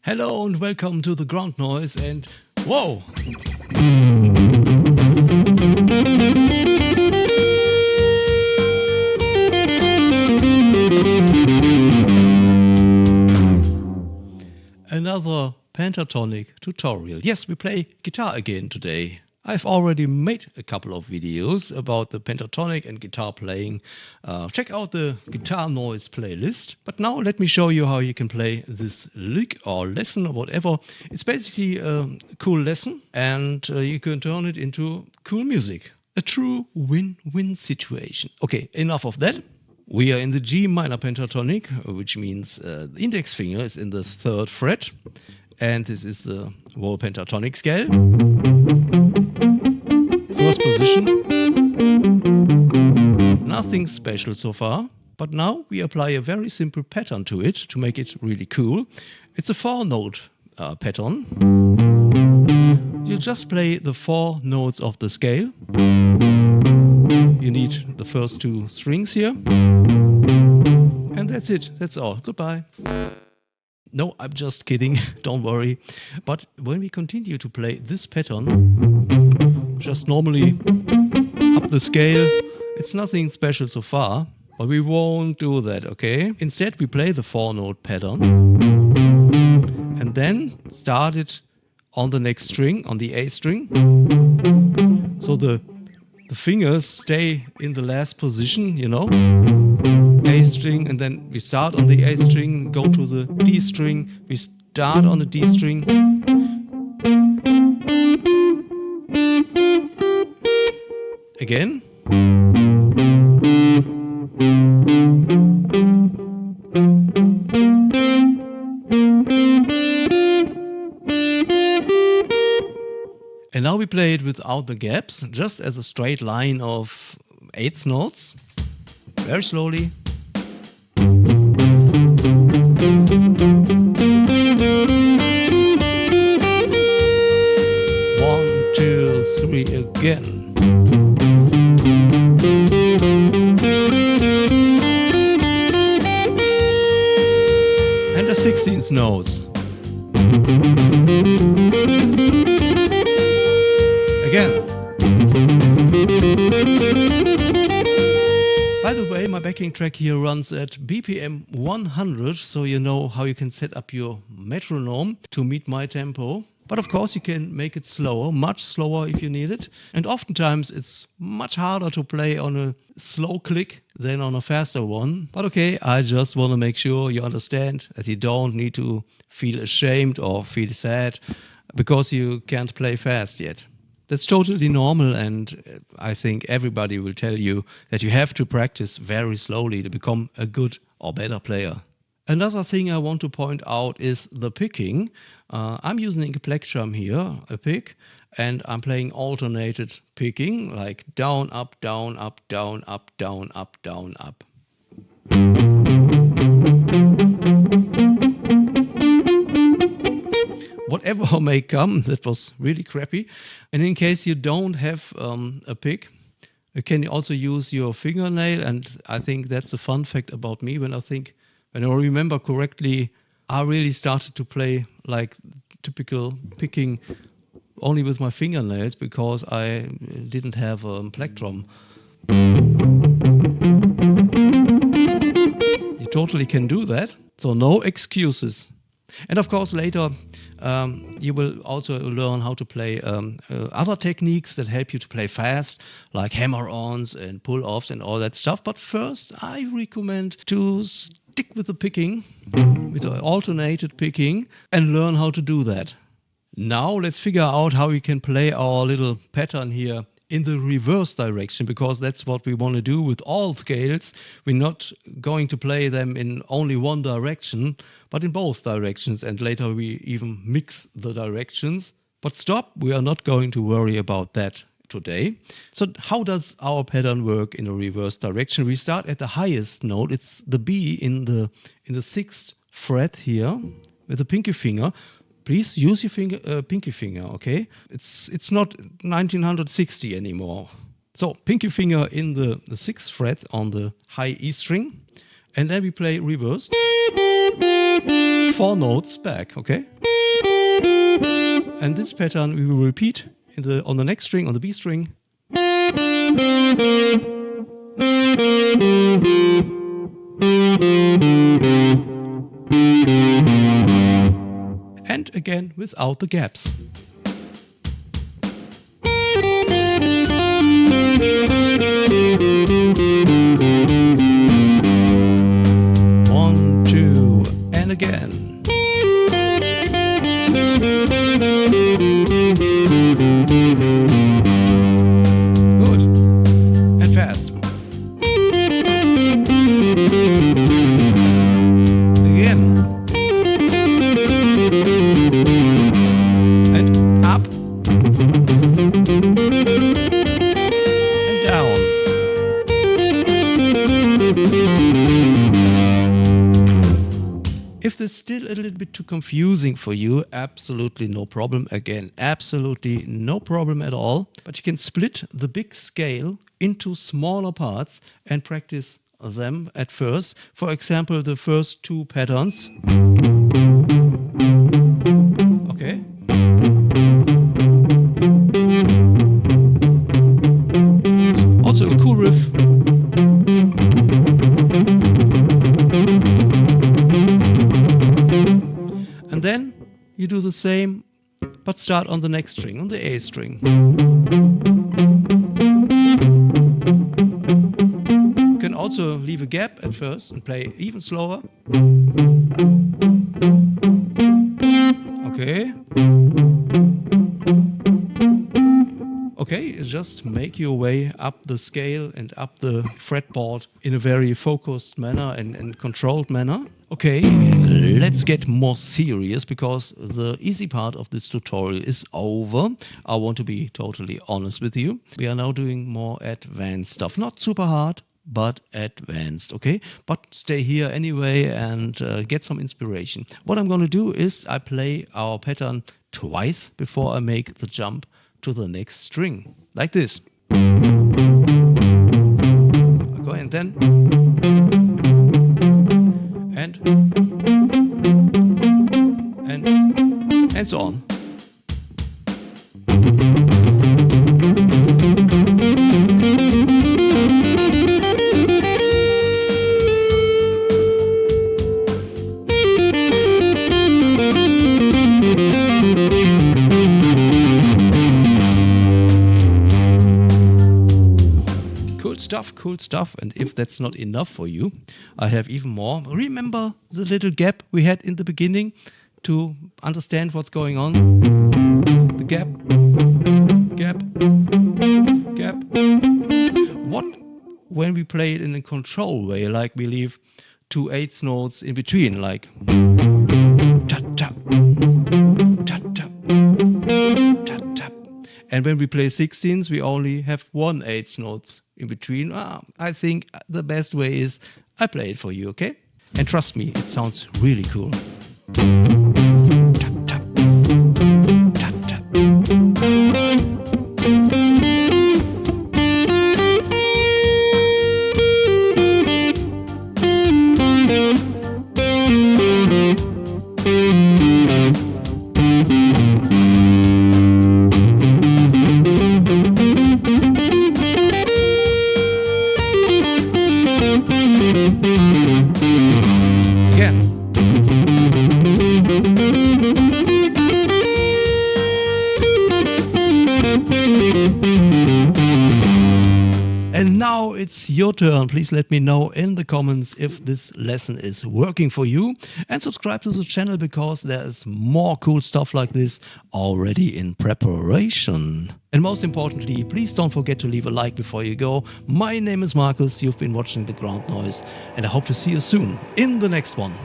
Hello and welcome to the ground noise and whoa! Another pentatonic tutorial. Yes, we play guitar again today. I've already made a couple of videos about the pentatonic and guitar playing. Check out the guitar noise playlist. But now let me show you how you can play this lick or lesson or whatever. It's basically a cool lesson and you can turn it into cool music. A true win-win situation. Okay, enough of that. We are in the G Minor Pentatonic, which means the index finger is in the 3rd fret. And this is the whole pentatonic scale. First position. Nothing special so far. But now we apply a very simple pattern to it to make it really cool. It's a 4-note pattern. You just play the 4 notes of the scale. You need the first 2 strings here. And that's it. That's all. Goodbye. No, I'm just kidding. Don't worry. But when we continue to play this pattern, just normally up the scale, it's nothing special so far. But we won't do that, okay? Instead, we play the 4-note pattern. And then start it on the next string, on the A string. So the fingers stay in the last position, you know. A string, and then we start on the A string, go to the D string, we start on the D string. Again. And now we play it without the gaps, just as a straight line of 8th notes. Very slowly. 1, 2, 3 again. And the 16th notes. Again. By the way, my backing track here runs at BPM 100, so you know how you can set up your metronome to meet my tempo. But of course you can make it slower, much slower if you need it. And oftentimes it's much harder to play on a slow click than on a faster one. But okay, I just want to make sure you understand that you don't need to feel ashamed or feel sad because you can't play fast yet. That's totally normal, and I think everybody will tell you that you have to practice very slowly to become a good or better player. Another thing I want to point out is the picking. I'm using a plectrum here, a pick, and I'm playing alternated picking, like down, up, down, up, down, up, down, up, down, up. Whatever may come, that was really crappy. And in case you don't have a pick, you can also use your fingernail. And I think that's a fun fact about me. When I remember correctly, I really started to play like typical picking only with my fingernails because I didn't have a plectrum. You totally can do that. So no excuses. And of course later you will also learn how to play other techniques that help you to play fast, like hammer-ons and pull-offs and all that stuff. But first I recommend to stick with the picking, with the alternated picking, and learn how to do that. Now let's figure out how we can play our little pattern here in the reverse direction, because that's what we want to do with all scales. We're not going to play them in only one direction, but in both directions, and later we even mix the directions. But stop, we are not going to worry about that today. So how does our pattern work in a reverse direction? We start at the highest note. It's the B in the 6th fret here with the pinky finger. Please use your pinky finger, okay? It's not 1960 anymore. So pinky finger in the 6th fret on the high E string, and then we play reverse. 4 notes back, okay? And this pattern we will repeat on the next string, on the B string. And again without the gaps. One, two, and again. Good. And fast. Again. And up. And down. If this is still a little bit too confusing for you, absolutely no problem. Again, absolutely no problem at all. But you can split the big scale into smaller parts and practice them at first. For example, the first 2 patterns. Okay. Also a cool riff. And then you do the same, but start on the next string, on the A string. You can also leave a gap at first and play even slower. Okay. Okay, just make your way up the scale and up the fretboard in a very focused manner and controlled manner. Okay, let's get more serious because the easy part of this tutorial is over. I want to be totally honest with you. We are now doing more advanced stuff. Not super hard, but advanced, okay? But stay here anyway and get some inspiration. What I'm going to do is I play our pattern twice before I make the jump to the next string, like this. Okay, and then and so on. Cool stuff. And if that's not enough for you, I have even more. Remember the little gap we had in the beginning to understand what's going on? The gap, gap, gap. What when we play it in a control way, like we leave 2 eighth notes in between, like tap tap tap tap tap tap. And when we play 16s, we only have 1 eighth note in between. I think the best way is I play it for you, okay? And trust me, it sounds really cool. Tap, tap, tap, tap. Again. And now it's your turn. Please let me know in the comments if this lesson is working for you. And subscribe to the channel because there is more cool stuff like this already in preparation. And most importantly, please don't forget to leave a like before you go. My name is Markus. You've been watching The Ground Noise. And I hope to see you soon in the next one.